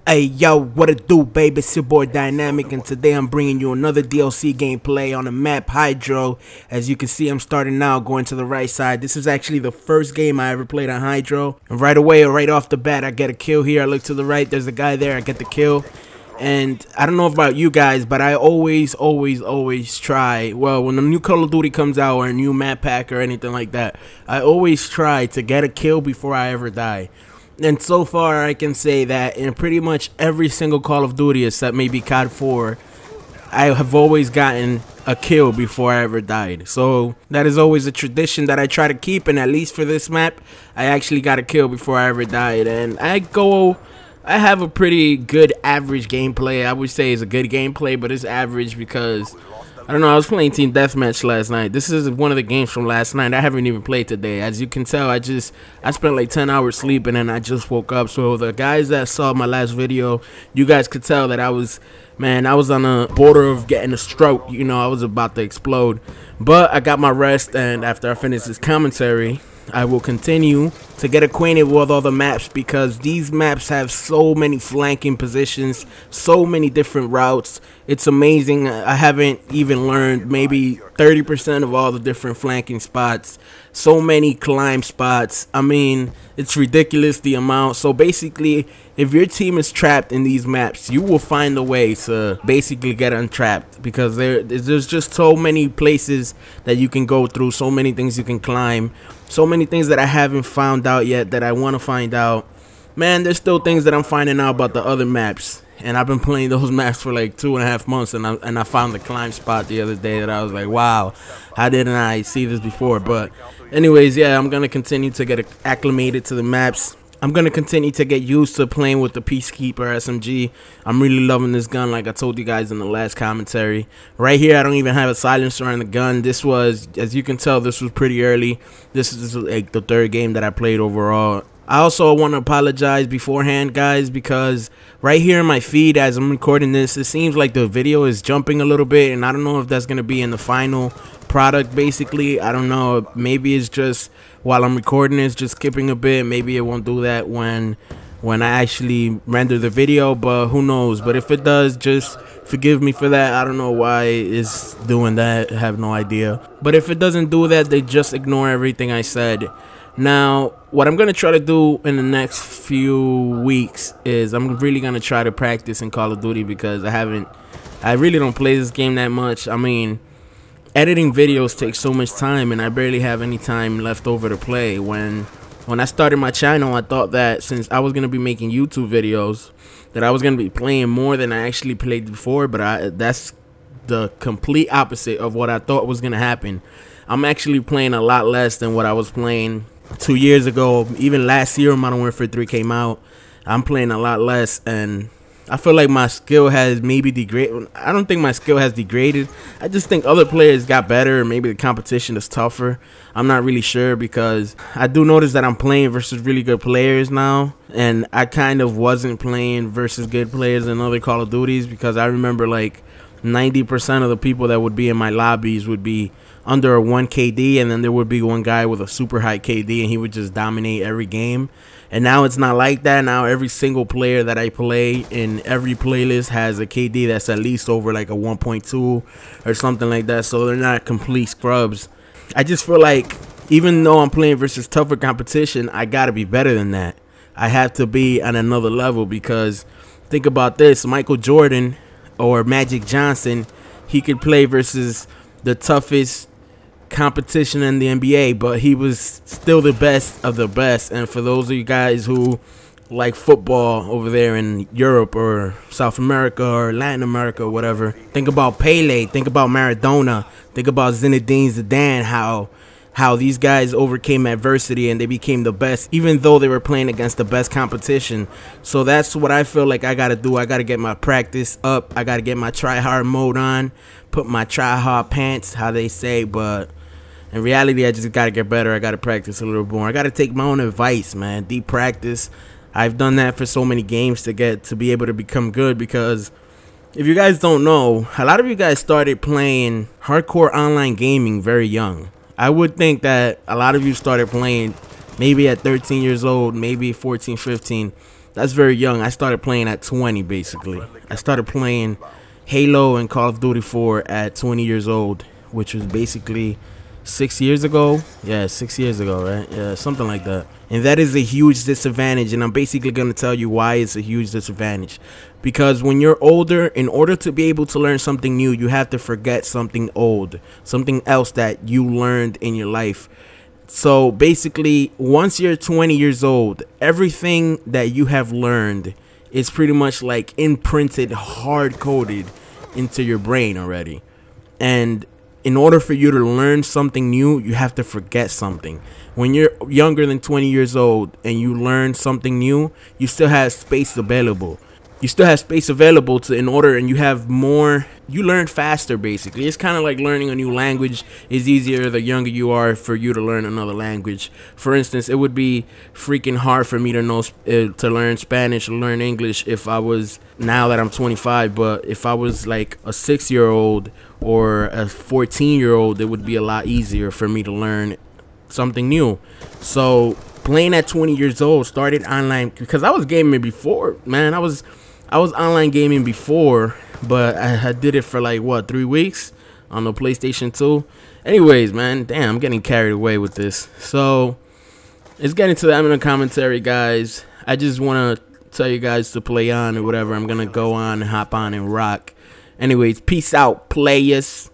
Hey yo, what it do, baby? It's your boy Dynamic, and today I'm bringing you another DLC gameplay on the map Hydro. As you can see, I'm starting now, going to the right side. This is actually the first game I ever played on Hydro, and right away, or right off the bat, I get a kill here. I look to the right, there's a guy there, I get the kill. And I don't know about you guys, but I always try, well, when a new Call of Duty comes out or a new map pack or anything like that, I always try to get a kill before I ever die. And so far, I can say that in pretty much every single Call of Duty, except maybe COD 4, I have always gotten a kill before I ever died. So that is always a tradition that I try to keep, and at least for this map, I actually got a kill before I ever died. And I have a pretty good average gameplay. I would say it's a good gameplay, but it's average because, I don't know, I was playing Team Deathmatch last night. This is one of the games from last night. I haven't even played today. As you can tell, I spent like 10 hours sleeping and I just woke up. So the guys that saw my last video, you guys could tell that I was on the border of getting a stroke. You know, I was about to explode. But I got my rest, and after I finish this commentary, I will continue to get acquainted with all the maps, because these maps have so many flanking positions, so many different routes. It's amazing. I haven't even learned maybe 30% of all the different flanking spots. So many climb spots. I mean, it's ridiculous the amount. So basically, if your team is trapped in these maps, you will find a way to basically get untrapped, because there's just so many places that you can go through, so many things you can climb, so many things that I haven't found out yet that I want to find out. Man, there's still things that I'm finding out about the other maps, and I've been playing those maps for like 2.5 months, and I found the climb spot the other day that I was like, wow, how didn't I see this before? But anyways, yeah, I'm gonna continue to get acclimated to the maps. I'm gonna continue to get used to playing with the Peacekeeper SMG. I'm really loving this gun, like I told you guys in the last commentary. Right here, I don't even have a silencer on the gun. This was, as you can tell, this was pretty early. This is like the third game that I played overall. I also want to apologize beforehand, guys, because right here in my feed as I'm recording this, it seems like the video is jumping a little bit, and I don't know if that's going to be in the final product. Basically, I don't know, maybe it's just while I'm recording it's just skipping a bit. Maybe it won't do that when I actually render the video, but who knows. But if it does, just forgive me for that. I don't know why it's doing that. I have no idea. But if it doesn't do that, then just ignore everything I said. Now, what I'm going to try to do in the next few weeks is I'm really going to try to practice in Call of Duty, because I really don't play this game that much. I mean, editing videos takes so much time, and I barely have any time left over to play. When I started my channel, I thought that since I was going to be making YouTube videos, that I was going to be playing more than I actually played before, but that's the complete opposite of what I thought was going to happen. I'm actually playing a lot less than what I was playing 2 years ago. Even last year, Modern Warfare 3 came out. I'm playing a lot less, and I feel like my skill has maybe degraded. I don't think my skill has degraded. I just think other players got better, or maybe the competition is tougher. I'm not really sure, because I do notice that I'm playing versus really good players now, and I kind of wasn't playing versus good players in other Call of Duties, because I remember like 90% of the people that would be in my lobbies would be under a 1 KD, and then there would be one guy with a super high KD, and he would just dominate every game. And now it's not like that. Now every single player that I play in every playlist has a KD that's at least over like a 1.2 or something like that, so they're not complete scrubs. I just feel like even though I'm playing versus tougher competition, I gotta be better than that. I have to be on another level, because think about this: Michael Jordan or Magic Johnson, he could play versus the toughest competition in the NBA, but he was still the best of the best. And for those of you guys who like football over there in Europe or South America or Latin America or whatever, think about Pele, think about Maradona, think about Zinedine Zidane, how these guys overcame adversity and they became the best, even though they were playing against the best competition. So that's what I feel like I gotta do. I gotta get my practice up. I gotta get my try-hard mode on, put my try-hard pants, how they say. But in reality, I just gotta get better. I gotta practice a little more. I gotta take my own advice, man. Deep practice. I've done that for so many games to be able to become good, because if you guys don't know, a lot of you guys started playing hardcore online gaming very young. I would think that a lot of you started playing maybe at 13 years old, maybe 14, 15. That's very young. I started playing at 20, basically. I started playing Halo and Call of Duty 4 at 20 years old, which was basically 6 years ago. Yeah, 6 years ago, right? Yeah, something like that. And that is a huge disadvantage, and I'm basically going to tell you why it's a huge disadvantage. Because when you're older, in order to be able to learn something new, you have to forget something old, something else that you learned in your life. So basically, once you're 20 years old, everything that you have learned is pretty much like imprinted, hard-coded into your brain already. And in order for you to learn something new, you have to forget something. When you're younger than 20 years old and you learn something new, you still have space available. You still have space available to in order, and you have more. You learn faster, basically. It's kind of like learning a new language is easier the younger you are for you to learn another language. For instance, it would be freaking hard for me to know to learn Spanish or learn English if I was, now that I'm 25, but if I was like a 6-year-old or a 14-year-old, it would be a lot easier for me to learn something new. So playing at 20 years old, started online because I was gaming before, man. I was online gaming before, but I did it for like what, 3 weeks on the PlayStation 2. Anyways, man, damn, I'm getting carried away with this. So let's get into the end of the commentary, guys. I just want to tell you guys to play on or whatever. I'm gonna go on and hop on and rock. Anyways, peace out, players.